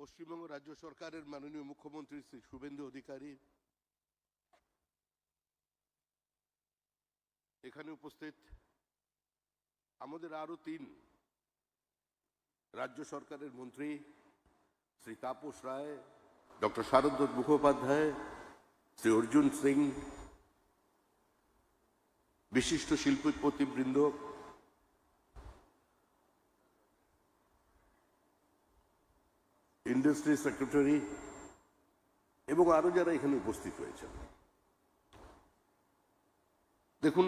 পশ্চিমবঙ্গ রাজ্য সরকারের মাননীয় মুখ্যমন্ত্রী শ্রী শুভেন্দু অধিকারী, এখানে উপস্থিত আমাদের আরো 3 রাজ্য সরকারের মন্ত্রী শ্রী তাপস রায়, ডক্টর শারদত্ত মুখোপাধ্যায়, শ্রী অর্জুন সিং, বিশিষ্ট শিল্পপতিবৃন্দ, ইন্ডাস্ট্রি সেক্রেটারি এবং আরো যারা এখানে উপস্থিত হয়েছেন। দেখুন,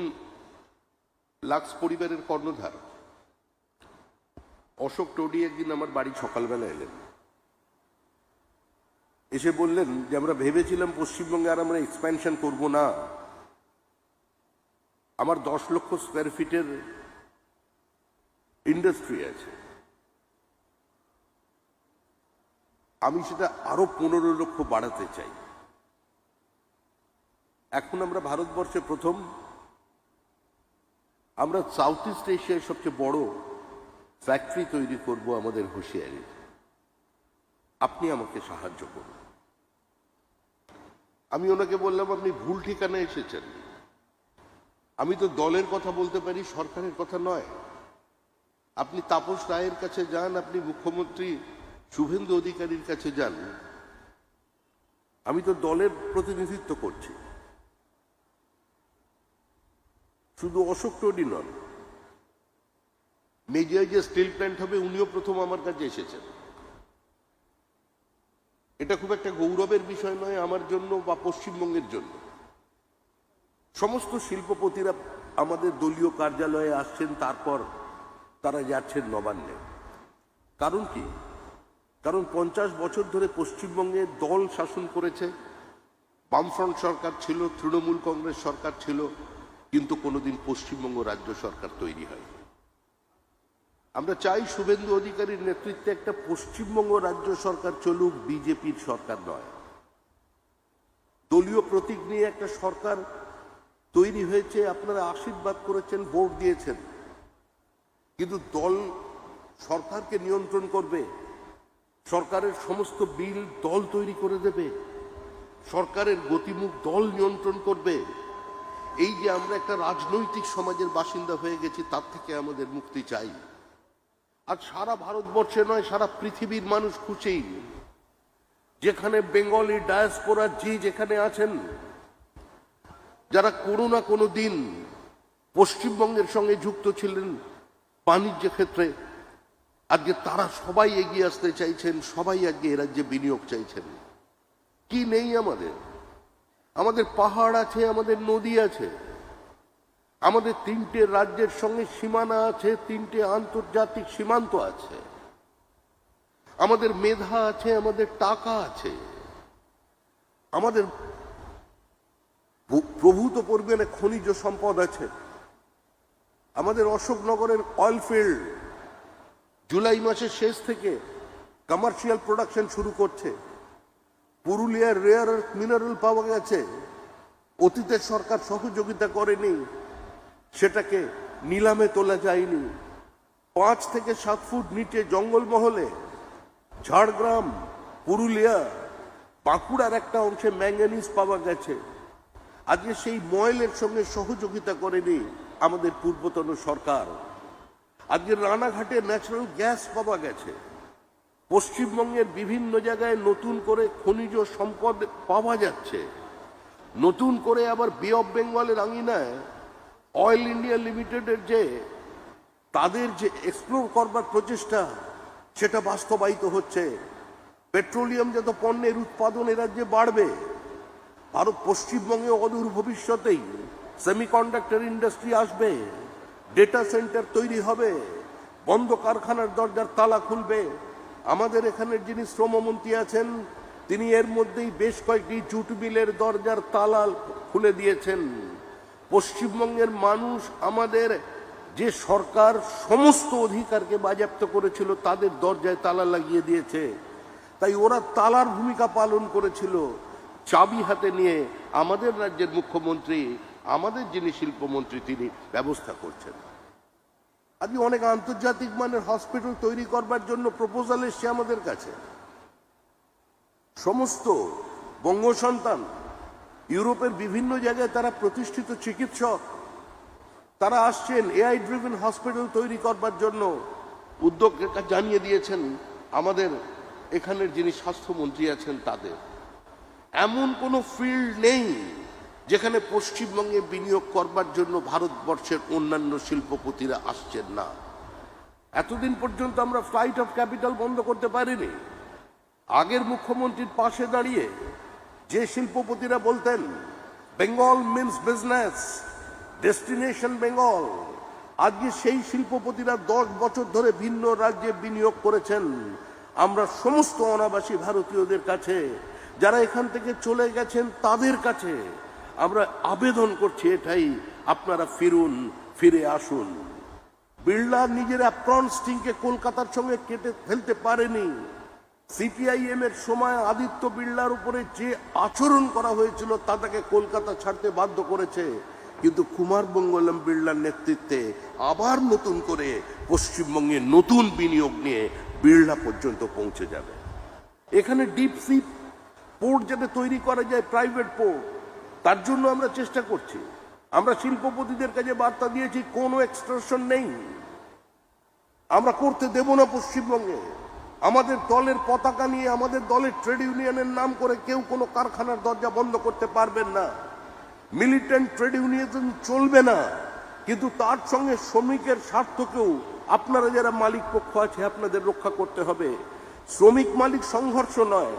লাক্স পরিবারের কর্ণধার অশোক টোডি একদিন আমার বাড়ি সকালবেলা এলেন, এসে বললেন যে আমরা ভেবেছিলাম পশ্চিমবঙ্গে আর আমরা এক্সপ্যানশন করব না, আমার 10 লক্ষ স্কোয়ার ফিটের ইন্ডাস্ট্রি আছে, আমি সেটা আরো 15 লক্ষ বাড়াতে চাই। এখন আমরা ভারতবর্ষে প্রথম, আমরা সাউথ ইস্ট এশিয়ার সবচেয়ে বড় ফ্যাক্টরি তৈরি করব আমাদের হুঁশিয়ারি, আপনি আমাকে সাহায্য করুন। আমি ওনাকে বললাম, আপনি ভুল ঠিকানায় এসেছেন, আমি তো দলের কথা বলতে পারি, সরকারের কথা নয়। আপনি তাপস রায়ের কাছে যান, আপনি মুখ্যমন্ত্রী শুভেন্দু অধিকারীর কাছে যান, আমি তো দলের প্রতিনিধিত্ব করছি। শুধু অশোক টোডি নন, মেজিয়ায় যে স্টিল প্ল্যান্ট হবে উনিও প্রথম আমার কাছে এসেছেন। এটা খুব একটা গৌরবের বিষয় নয় আমার জন্য বা পশ্চিমবঙ্গের জন্য। সমস্ত শিল্পপতিরা আমাদের দলীয় কার্যালয়ে আসছেন, তারপর তারা যাচ্ছেন নবান্নে। কারণ কি? কারণ 50 বছর ধরে পশ্চিমবঙ্গে দল শাসন করেছে, বামফ্রন্ট সরকার ছিল, তৃণমূল কংগ্রেস সরকার ছিল, কিন্তু কোনোদিন পশ্চিমবঙ্গ রাজ্য সরকার তৈরি হয়। আমরা চাই শুভেন্দু অধিকারীর নেতৃত্বে একটা পশ্চিমবঙ্গ রাজ্য সরকার চলুক, বিজেপির সরকার নয়। দলীয় প্রতীক নিয়ে একটা সরকার তৈরি হয়েছে, আপনারা আশীর্বাদ করেছেন, ভোট দিয়েছেন, কিন্তু দল সরকারকে নিয়ন্ত্রণ করবে, সরকারের সমস্ত বিল দল তৈরি করে দেবে, সরকারের গতিমুখ দল নিয়ন্ত্রণ করবে। এই যে আমরা একটা রাজনৈতিক সমাজের বাসিন্দা হয়ে গেছি, তার থেকে আমাদের মুক্তি চাই। আজ সারা ভারতবর্ষে নয়, সারা পৃথিবীর মানুষ খুশি, যেখানে বেঙ্গলি ডায়াসপোরা যে যেখানে আছেন, যারা কোনো না কোনো দিন পশ্চিমবঙ্গের সঙ্গে যুক্ত ছিলেন বাণিজ্য ক্ষেত্রে, আজকে তারা সবাই এগিয়ে আসতে চাইছেন, সবাই আজকে এ রাজ্যে বিনিয়োগ চাইছেন। কি নেই আমাদের? আমাদের পাহাড় আছে, আমাদের নদী আছে, আমাদের 3টে রাজ্যের সঙ্গে সীমানা আছে, 3টে আন্তর্জাতিক সীমান্ত আছে, আমাদের মেধা আছে, আমাদের টাকা আছে, আমাদের প্রভূত পরিমাণে খনিজ সম্পদ আছে, আমাদের অশোকনগরের অয়েল ফিল্ড জুলাই মাসের শেষ থেকে কমার্শিয়াল প্রোডাকশন শুরু করছে, পুরুলিয়ার রেয়ার আর্থ মিনারেল পাওয়া গেছে, অতীতের সরকার সহযোগিতা করেনি, সেটাকে নিলামে তোলা যায়নি। 5 থেকে 7 ফুট নিচে জঙ্গলমহলে ঝাড়গ্রাম, পুরুলিয়া, বাঁকুড়ার একটা অংশে ম্যাঙ্গানিজ পাওয়া গেছে। আজকে সেই ময়লের সঙ্গে সহযোগিতা করেনি আমাদের পূর্বতন সরকার। আজকে রানাঘাটে ন্যাচারাল গ্যাস পাওয়া গেছে। পশ্চিমবঙ্গের বিভিন্ন জায়গায় নতুন করে খনিজ সম্পদ পাওয়া যাচ্ছে। নতুন করে আবার বে অফ বেঙ্গলের আঙিনায় অয়েল ইন্ডিয়া লিমিটেডের যে তাদের যে এক্সপ্লোর করবার প্রচেষ্টা, সেটা বাস্তবায়িত হচ্ছে। পেট্রোলিয়ামজাত পণ্যের উৎপাদন এ রাজ্যে বাড়বে। ভারত পশ্চিমবঙ্গে অদূর ভবিষ্যতেই সেমিকন্ডাক্টর ইন্ডাস্ট্রি আসবে, ডেটা সেন্টার তৈরি হবে, বন্ধ কারখানার দরজার তালা খুলবে। আমাদের এখানের যিনি শ্রমমন্ত্রী আছেন, তিনি এর মধ্যেই বেশ কয়েকটি জুট মিলের দরজার তালা খুলে দিয়েছেন। পশ্চিমবঙ্গের মানুষ আমাদের যে সরকার সমস্ত অধিকারকে বাজেয়াপ্ত করেছিল, তাদের দরজায় তালা লাগিয়ে দিয়েছে। তাই ওরা তালার ভূমিকা পালন করেছিল। চাবি হাতে নিয়ে আমাদের রাজ্যের মুখ্যমন্ত্রী, আমাদের যিনি শিল্পমন্ত্রী, তিনি ব্যবস্থা করছেন। আজকে অনেক আন্তর্জাতিক মানের হসপিটাল তৈরি করবার জন্য প্রপোজাল এসছে আমাদের কাছে। সমস্ত বঙ্গ সন্তান, ইউরোপের বিভিন্ন জায়গায় তারা প্রতিষ্ঠিত চিকিৎসক, তারা আসছেন এআই ড্রিভেন হসপিটাল তৈরি করবার জন্য। উদ্যোগ জানিয়ে দিয়েছেন আমাদের এখানের যিনি স্বাস্থ্যমন্ত্রী আছেন তাদের। এমন কোনো ফিল্ড নেই যেখানে পশ্চিমবঙ্গে বিনিয়োগ করবার জন্য ভারতবর্ষের অন্যান্য শিল্পপতিরা আসছেন না। এতদিন পর্যন্ত আমরা ফ্লাইট অফ ক্যাপিটাল বন্ধ করতে পারিনি। আগের মুখ্যমন্ত্রীর পাশে দাঁড়িয়ে যে শিল্পপতিরা বলতেন Bengal means business, destination Bengal, আজকে সেই শিল্পপতিরা 10 বছর ধরে ভিন্ন রাজ্যে বিনিয়োগ করেছেন। আমরা সমস্ত অনাবাসী ভারতীয়দের কাছে, যারা এখান থেকে চলে গেছেন তাদের কাছে আমরা আবেদন করছি এটাই, আপনারা ফিরুন, ফিরে আসুন। বিড়লা নিজের অ্যাপ্রন স্টিংকে কলকাতার সঙ্গে কেটে ফেলতে পারেনি। সিপিআইএম এর সময় আদিত্য বিড়লার উপরে যে আচরণ করা হয়েছিল তা তাকে কলকাতা ছাড়তে বাধ্য করেছে। কিন্তু কুমার মঙ্গলম বিড়লার নেতৃত্বে আবার নতুন করে পশ্চিমবঙ্গে নতুন বিনিয়োগ নিয়ে বিড়লা পর্যন্ত পৌঁছে যাবে। এখানে ডিপ সি পোর্ট যাতে তৈরি করা যায়, প্রাইভেট পোর্ট, তার জন্য আমরা চেষ্টা করছি। আমরা শিল্পপতিদের কাছে বার্তা দিয়েছি কোনো এক্সট্রাকশন নেই, আমরা করতে দেব না পশ্চিমবঙ্গে। আমাদের দলের পতাকা নিয়ে, আমাদের দলের ট্রেড ইউনিয়নের নাম করে কেউ কোনো কারখানার দরজা বন্ধ করতে পারবেন না। মিলিটেন্ট ট্রেড ইউনিয়ন চলবে না, কিন্তু তার সঙ্গে শ্রমিকের স্বার্থকেও আপনারা যারা মালিক পক্ষ আছে আপনাদের রক্ষা করতে হবে। শ্রমিক মালিক সংঘর্ষ নয়,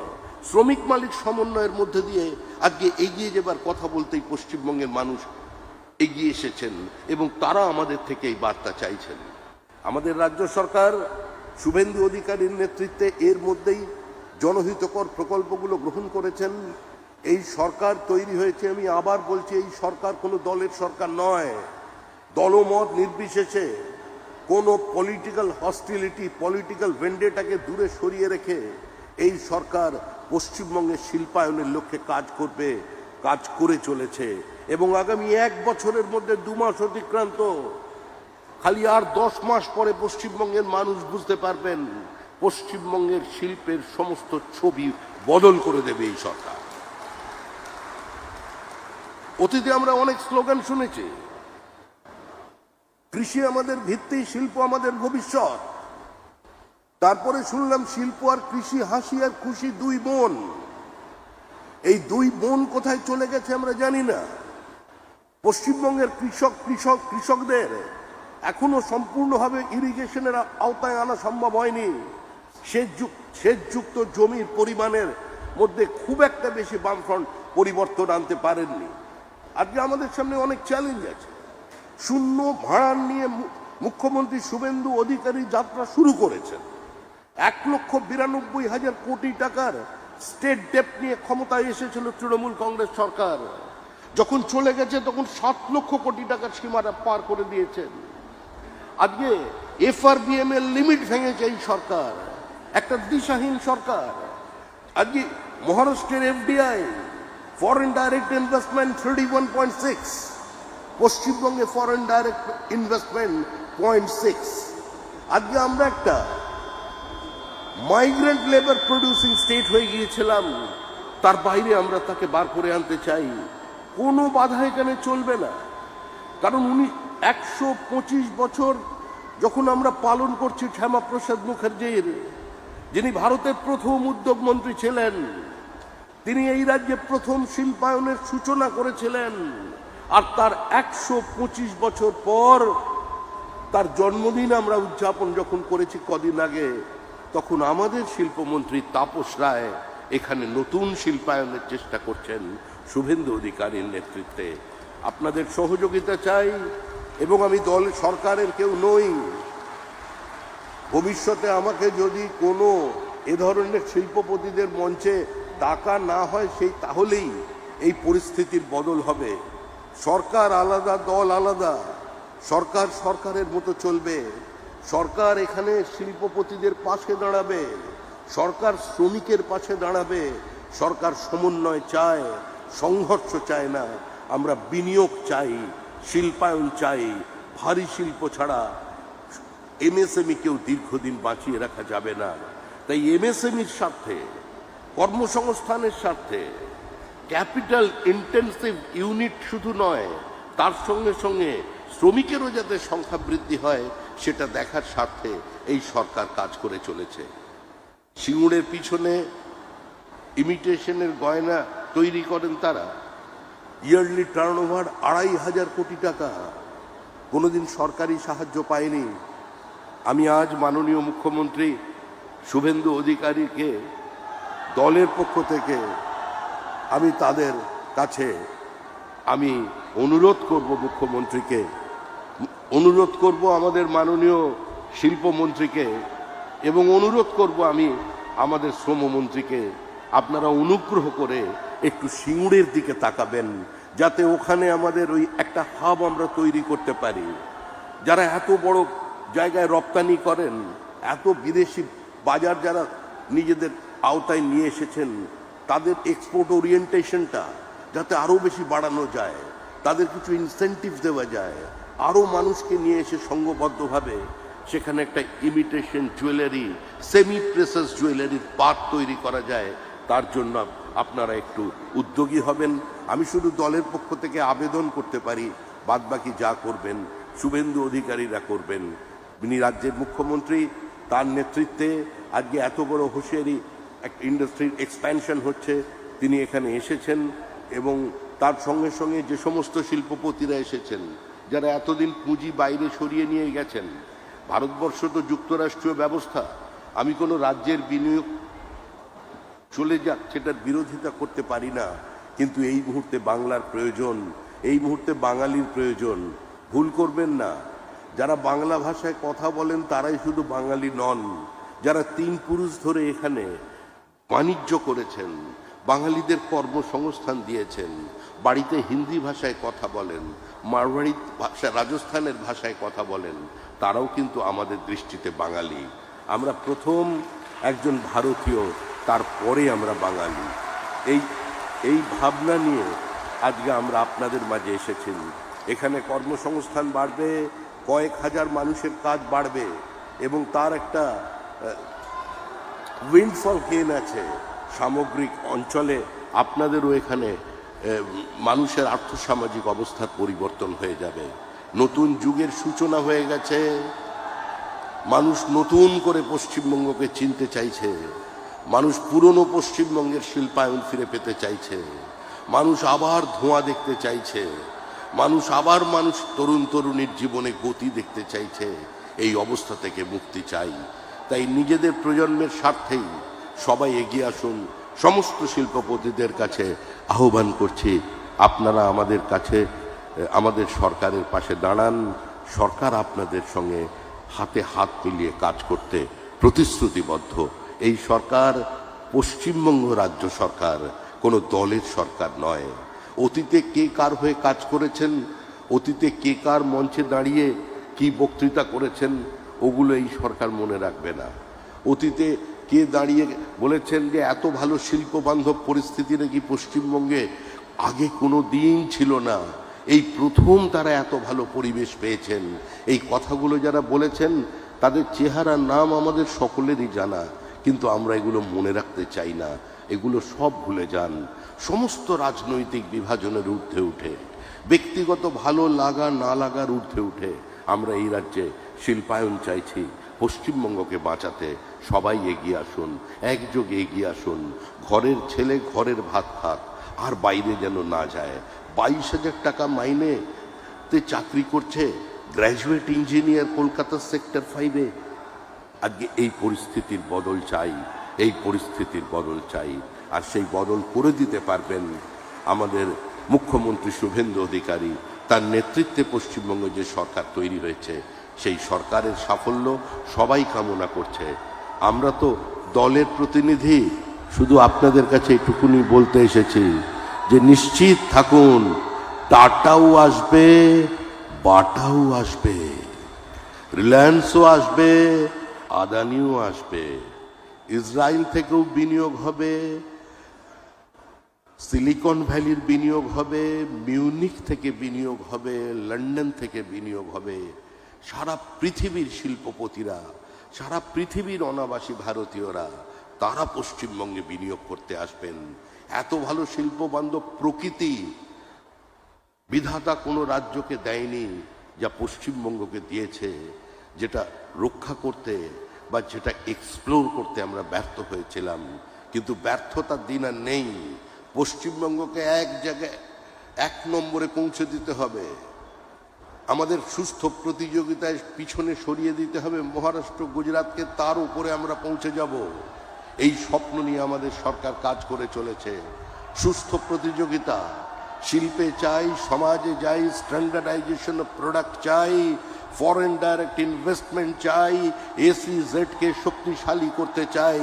শ্রমিক মালিক সমন্বয়ের মধ্যে দিয়ে আজকে এগিয়ে যাবার কথা বলতেই পশ্চিমবঙ্গের মানুষ এগিয়ে এসেছেন এবং তারা আমাদের থেকে এই বার্তা চাইছেন। আমাদের রাজ্য সরকার শুভেন্দু অধিকারীর নেতৃত্বে এর মধ্যেই জনহিতকর প্রকল্পগুলো গ্রহণ করেছেন। এই সরকার তৈরি হয়েছে, আমি আবার বলছি, এই সরকার কোনো দলের সরকার নয়। দলমত নির্বিশেষে কোনো পলিটিক্যাল হস্টিলিটি, পলিটিক্যাল ভেন্ডেটাকে দূরে সরিয়ে রেখে এই সরকার পশ্চিমবঙ্গের শিল্পায়নের লক্ষ্যে কাজ করবে, কাজ করে চলেছে এবং আগামী 1 বছরের মধ্যে 2 মাস অতিক্রান্ত, খালি আর 10 মাস পরে পশ্চিমবঙ্গের মানুষ বুঝতে পারবেন পশ্চিমবঙ্গের শিল্পের সমস্ত ছবি বদল করে দেবে এই সরকার। অতীতে আমরা অনেক স্লোগান শুনেছি, কৃষি আমাদের ভিত্তি, শিল্প আমাদের ভবিষ্যৎ। তারপরে শুনলাম শিল্প আর কৃষি হাসি আর খুশি 2 বোন। এই 2 বোন কোথায় চলে গেছে আমরা জানি না। পশ্চিমবঙ্গের কৃষকদের এখনো সম্পূর্ণভাবে ইরিগেশনের আওতায় আনা সম্ভব হয়নি। সেচযুক্ত জমির পরিমাণের মধ্যে খুব একটা বেশি বামফ্রন্ট পরিবর্তন আনতে পারেননি। আজকে আমাদের সামনে অনেক চ্যালেঞ্জ আছে। শূন্য ভাড়ার নিয়ে মুখ্যমন্ত্রী শুভেন্দু অধিকারী যাত্রা শুরু করেছেন। 1,92,000 কোটি টাকার স্টেট ডেপ্ট নিয়ে ক্ষমতায় এসেছিল তৃণমূল কংগ্রেস সরকার। যখন চলে গেছে তখন 7 লক্ষ কোটি টাকার সীমাটা পার করে দিয়েছেন। আজকে এফআরবিএম এর লিমিট ভেঙেছে এই সরকার, একটা দিশাহীন সরকার। আজকে মহারাষ্ট্রের এফডিআই, ফরেন ডাইরেক্ট ইনভেস্টমেন্ট 31.6, পশ্চিমবঙ্গে ফরেন ডাইরেক্ট ইনভেস্টমেন্ট 0.6। আজকে আমরা একটা মাইগ্রেন্ট লেবার প্রডিউসিং স্টেট হয়ে গিয়েছিলাম, তার বাইরে আমরা তাকে বার করে আনতে চাই। কোনো বাধা এখানে চলবে না, কারণ 125 বছর যখন আমরা পালন করছি শ্যামাপ্রসাদ মুখার্জির, যিনি ভারতের প্রথম উদ্যোগমন্ত্রী ছিলেন, তিনি এই রাজ্যে প্রথম শিল্পায়নের সূচনা করেছিলেন। আর তার 125 বছর পর তার জন্মদিন আমরা উদযাপন যখন করেছি কদিন আগে, তখন আমাদের শিল্পমন্ত্রী তাপস রায় এখানে নতুন শিল্পায়নের চেষ্টা করছেন শুভেন্দু অধিকারীর নেতৃত্বে। আপনাদের সহযোগিতা চাই এবং আমি দল সরকারের কেউ নই। ভবিষ্যতে আমাকে যদি কোনো এ ধরনের শিল্পপতিদের মঞ্চে ডাকা না হয়, তাহলেই এই পরিস্থিতির বদল হবে। সরকার আলাদা, দল আলাদা। সরকার সরকারের মতো চলবে। সরকার এখানে শিল্পপতিদের পাশে দাঁড়াবে, সরকার শ্রমিকের পাশে দাঁড়াবে। সরকার সমন্বয় চায়, সংঘর্ষ চায় না। আমরা বিনিয়োগ চাই, শিল্পায়ন চাই। ভারী শিল্প ছাড়া এমএসএমই কেউ দীর্ঘদিন বাঁচিয়ে রাখা যাবে না। তাই এমএসএমইর স্বার্থে কর্মসংস্থানের স্বার্থে ক্যাপিটাল ইন্টেন্সিভ ইউনিট শুধু নয়, তার সঙ্গে সঙ্গে শ্রমিকেরও যাতে সংখ্যা বৃদ্ধি হয় সেটা দেখার স্বার্থে এই সরকার কাজ করে চলেছে। সিঙ্গুরের পিছনে ইমিটেশনের গয়না তৈরি করেন তারা, ইয়ারলি টার্নওভার ২৫০০ কোটি টাকা, কোনোদিন সরকারি সাহায্য পায়নি। আমি আজ মাননীয় মুখ্যমন্ত্রী শুভেন্দু অধিকারীকে দলের পক্ষ থেকে আমি তাদের কাছে আমি অনুরোধ করব, মুখ্যমন্ত্রীকে অনুরোধ করব, আমাদের মাননীয় শিল্পমন্ত্রীকে এবং অনুরোধ করব আমি আমাদের শ্রমমন্ত্রীকে, আপনারা অনুগ্রহ করে একটু সিঙ্গুরের দিকে তাকাবেন, যাতে ওখানে আমাদের ওই একটা হাব আমরা তৈরি করতে পারি। যারা এত বড় জায়গায় রপ্তানি করেন, এত বিদেশি বাজার যারা নিজেদের আওতায় নিয়ে এসেছেন, তাদের এক্সপোর্ট ওরিয়েন্টেশনটা যাতে আরও বেশি বাড়ানো যায়, তাদের কিছু ইনসেন্টিভ দেওয়া যায়, আরও মানুষকে নিয়ে এসে সংঘবদ্ধভাবে সেখানে একটা ইমিটেশন জুয়েলারি, সেমি প্রেসাস জুয়েলারির পার্ক তৈরি করা যায়, তার জন্য আপনারা একটু উদ্যোগী হবেন। আমি শুধু দলের পক্ষ থেকে আবেদন করতে পারি, বাদবাকি যা করবেন শুভেন্দু অধিকারীরা করবেন। তিনি রাজ্যের মুখ্যমন্ত্রী, তার নেতৃত্বে আজকে এত বড় হুঁশিয়ারি একটা ইন্ডাস্ট্রির এক্সপ্যানশন হচ্ছে, তিনি এখানে এসেছেন এবং তার সঙ্গে সঙ্গে যে সমস্ত শিল্পপতিরা এসেছেন, যারা এতদিন পুঁজি বাইরে সরিয়ে নিয়ে গেছেন। ভারতবর্ষ তো যুক্তরাষ্ট্রীয় ব্যবস্থা, আমি কোনো রাজ্যের বিনিয়োগ চলে যাক সেটার বিরোধিতা করতে পারি না, কিন্তু এই মুহূর্তে বাংলার প্রয়োজন, এই মুহূর্তে বাঙালির প্রয়োজন। ভুল করবেন না, যারা বাংলা ভাষায় কথা বলেন তারাই শুধু বাঙালি নন, যারা ৩ পুরুষ ধরে এখানে বাণিজ্য করেছেন, বাঙালিদের কর্মসংস্থান দিয়েছেন, বাড়িতে হিন্দি ভাষায় কথা বলেন, মারওয়াড়ি ভাষা রাজস্থানের ভাষায় কথা বলেন, তারাও কিন্তু আমাদের দৃষ্টিতে বাঙালি। আমরা প্রথম একজন ভারতীয়, তারপরে আমরা বাঙালি। এই ভাবনা নিয়ে আজকে আমরা আপনাদের মাঝে এসেছি। এখানে কর্মসংস্থান বাড়বে, কয়েক হাজার মানুষের কাজ বাড়বে এবং তার একটা উইন্ডফল গেইন আছে। সামগ্রিক অঞ্চলে আপনাদেরও এখানে মানুষের আর্থসামাজিক অবস্থার পরিবর্তন হয়ে যাবে। নতুন যুগের সূচনা হয়ে গেছে, মানুষ নতুন করে পশ্চিমবঙ্গকে চিনতে চাইছে, মানুষ পুরনো পশ্চিমবঙ্গের শিল্পায়ন ফিরে পেতে চাইছে, মানুষ আবার ধোঁয়া দেখতে চাইছে, মানুষ তরুণ তরুণীর জীবনে গতি দেখতে চাইছে। এই অবস্থা থেকে মুক্তি চাই, তাই নিজেদের প্রজন্মের স্বার্থেই সবাই এগিয়ে আসুন। সমস্ত শিল্পপতিদের কাছে আহ্বান করছি, আপনারা আমাদের কাছে, আমাদের সরকারের পাশে দাঁড়ান। সরকার আপনাদের সঙ্গে হাতে হাত মিলিয়ে কাজ করতে প্রতিশ্রুতিবদ্ধ। এই সরকার পশ্চিমবঙ্গ রাজ্য সরকার, কোনো দলের সরকার নয়। অতীতে কে কার হয়ে কাজ করেছেন, অতীতে কে কার মঞ্চে দাঁড়িয়ে কি বক্তৃতা করেছেন, ওগুলো এই সরকার মনে রাখবে না। অতীতে কে দাঁড়িয়ে বলেছেন যে এত ভালো শিল্প বান্ধব পরিস্থিতি নাকি পশ্চিমবঙ্গে আগে কোনো দিন ছিল না, এই প্রথম তারা এত ভালো পরিবেশ পেয়েছেন। এই কথাগুলো যারা বলেছেন তাদের চেহারা নাম আমাদের সকলেরই জানা, কিন্তু আমরা এগুলো মনে রাখতে চাই না, এগুলো সব ভুলে যান। সমস্ত রাজনৈতিক বিভাজনের ঊর্ধ্বে উঠে, ব্যক্তিগত ভালো লাগা না লাগার ঊর্ধ্বে উঠে আমরা এই রাজ্যে শিল্পায়ন চাইছি। পশ্চিমবঙ্গকে বাঁচাতে সবাই এগিয়ে আসুন, একযোগে এগিয়ে আসুন। ঘরের ছেলে ঘরের ভাত খাক, আর বাইরে যেন না যায়। 22,000 টাকা মাইনেতে চাকরি করছে গ্র্যাজুয়েট ইঞ্জিনিয়ার কলকাতার সেক্টর 5-এ। আজকে এই পরিস্থিতির বদল চাই, এই পরিস্থিতির বদল চাই। আর সেই বদল করে দিতে পারবেন আমাদের মুখ্যমন্ত্রী শুভেন্দু অধিকারী। তার নেতৃত্বে পশ্চিমবঙ্গে যে সরকার তৈরি হয়েছে, সেই সরকারের সাফল্য সবাই কামনা করছে। আমরা তো দলের প্রতিনিধি, শুধু আপনাদের কাছে এটুকুনি বলতে এসেছি যে নিশ্চিত থাকুন, টাটাও আসবে, বাটাও আসবে, রিলায়েন্সও আসবে, আদানিও আসবে, ইসরায়েল থেকেও বিনিয়োগ হবে, সিলিকন ভ্যালির বিনিয়োগ হবে, মিউনিক থেকে বিনিয়োগ হবে, লন্ডন থেকে বিনিয়োগ হবে। সারা পৃথিবীর শিল্পপতিরা, সারা পৃথিবীর অনাবাসী ভারতীয়রা তারা পশ্চিমবঙ্গে বিনিয়োগ করতে আসবেন। এত ভালো শিল্প বান্ধব প্রকৃতি বিধাতা কোনো রাজ্যকে দেয়নি যা পশ্চিমবঙ্গকে দিয়েছে, যেটা রক্ষা করতে বা যেটা এক্সপ্লোর করতে আমরা ব্যর্থ হয়েছিলাম। কিন্তু ব্যর্থতার দিন আর নেই। পশ্চিমবঙ্গকে এক জায়গায় 1 নম্বরে পৌঁছে দিতে হবে। আমাদের সুস্থ প্রতিযোগিতায় পিছনে সরিয়ে দিতে হবে মহারাষ্ট্র, গুজরাটকে, তার উপরে আমরা পৌঁছে যাব। এই স্বপ্ন নিয়ে আমাদের সরকার কাজ করে চলেছে। সুস্থ প্রতিযোগিতা শিল্পে চাই, সমাজে চাই, স্ট্যান্ডার্ডাইজেশন অফ প্রোডাক্ট চাই, ফরেন ডাইরেক্ট ইনভেস্টমেন্ট চাই, এসইজেডকে শক্তিশালী করতে চাই,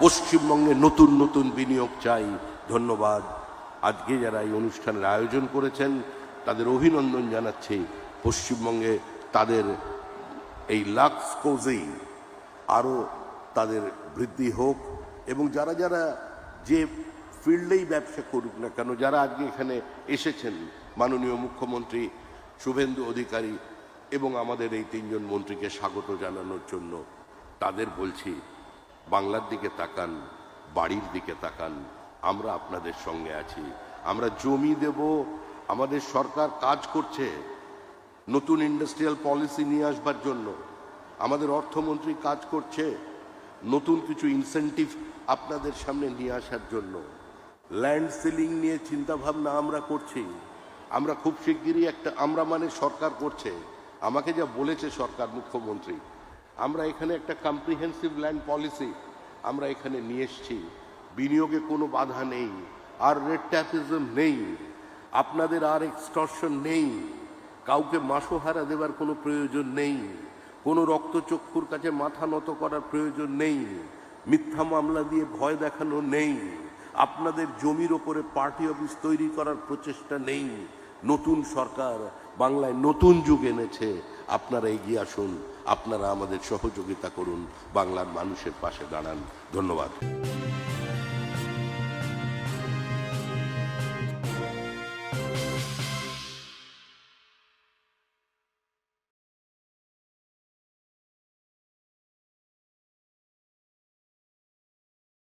পশ্চিমবঙ্গে নতুন নতুন বিনিয়োগ চাই। ধন্যবাদ। আজকে যারা এই অনুষ্ঠানের আয়োজন করেছেন তাদের অভিনন্দন জানাচ্ছি। পশ্চিমবঙ্গে তাদের এই লাক্স কোজেই আরও তাদের বৃদ্ধি হোক, এবং যারা যারা যে ফিল্ডেই ব্যবসা করুক না কেন, যারা আজকে এখানে এসেছেন, মাননীয় মুখ্যমন্ত্রী শুভেন্দু অধিকারী এবং আমাদের এই 3 জন মন্ত্রীকে স্বাগত জানানোর জন্য, তাদের বলছি বাংলার দিকে তাকান, বাড়ির দিকে তাকান। আমরা আপনাদের সঙ্গে আছি। আমরা জমি দেব, আমাদের সরকার কাজ করছে নতুন ইন্ডাস্ট্রিয়াল পলিসি নিয়ে আসবার জন্য, আমাদের অর্থমন্ত্রী কাজ করছে নতুন কিছু ইনসেন্টিভ আপনাদের সামনে নিয়ে আসার জন্য। ল্যান্ড সিলিং নিয়ে চিন্তাভাবনা আমরা করছি। আমরা খুব শিগগিরই আমরা মানে সরকার করছে, আমাকে যা বলেছে সরকার, মুখ্যমন্ত্রী, আমরা এখানে একটা কম্প্রিহেন্সিভ ল্যান্ড পলিসি আমরা এখানে নিয়ে এসছি। বিনিয়োগে কোনো বাধা নেই, আর রেড ট্যাপিজম নেই, আপনাদের আর এক্সটর্শন নেই, কাউকে মাসোহারা দেবার কোনো প্রয়োজন নেই, কোনো রক্তচক্ষুর কাছে মাথা নত করার প্রয়োজন নেই, মিথ্যা মামলা দিয়ে ভয় দেখানো নেই, আপনাদের জমির ওপরে পার্টি অফিস তৈরি করার প্রচেষ্টা নেই। নতুন সরকার বাংলায় নতুন যুগ এনেছে। আপনারা এগিয়ে আসুন, আপনারা আমাদের সহযোগিতা করুন, বাংলার মানুষের পাশে দাঁড়ান। ধন্যবাদ।